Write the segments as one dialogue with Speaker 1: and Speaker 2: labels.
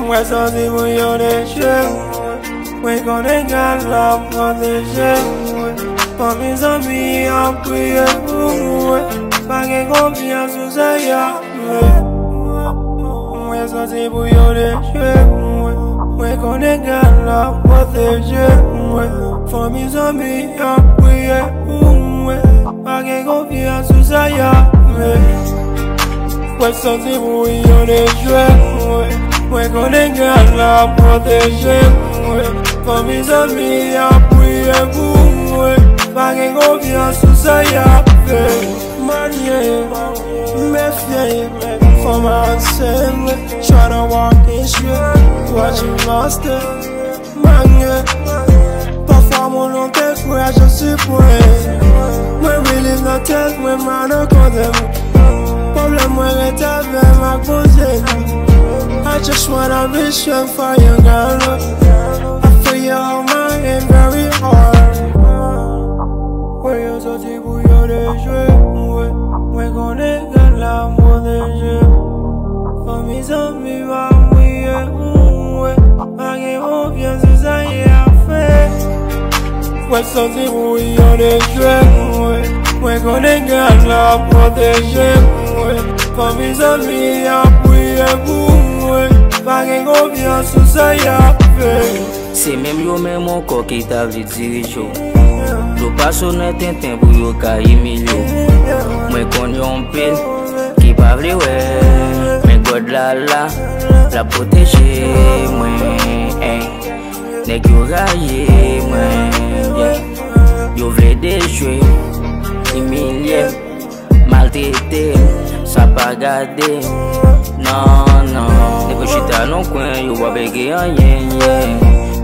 Speaker 1: Mwen santi pou yo deche mwen konen gen la proteje pa mi zami an priye pou mwen pa gen konfians sou sa ya mwen santi pou yo deche mwen konen gen la proteje pa mi zami an priye pou mwen pa gen konfians sou sa ya mwen santi pou yo deche mwen konen gen la proteje pa mi zami an priye pou mwen pa gen konfians sou sa ya manye mefye for my assembly tryna walk in shit watching lost it manye parfois mon nom te kwe je suis prêt mwen believe nan tête mwen man an kote problem mwen rete avec ma cause I just wanna be strong for you, girl. I feel you on my hand very hard. When you're so deep, you're the dream. We're gonna get la proteje. For me, some me va mouiller. I get confiance in ça y a fait. We're so deep, you're the dream. We're gonna get la proteje. For me, some me va mouiller. Pa gen konfians sou sa ya
Speaker 2: se mèm yo mè mon kò ki ta vli dirij yo do pa sonen tenten pou yo ka imil yo mwen kon yon pil ki pa vli wè men God la proteje mwen nek yo raye mwen yo vle dejwe imilye maltrete sa pa gade non Nègre chita non coin, yo wa bege an yen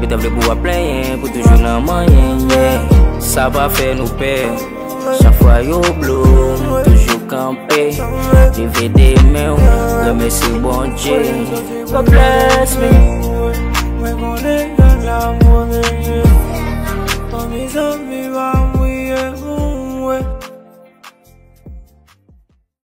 Speaker 2: Yo te vle pou wa plen yen, pou toujou nan man yen Sa va fè nou pè, chak fwa yo bloum Toujou kampe, leve de men remesi bon Dje God bless me
Speaker 1: Mwen konen gen la proteje pa mi zami va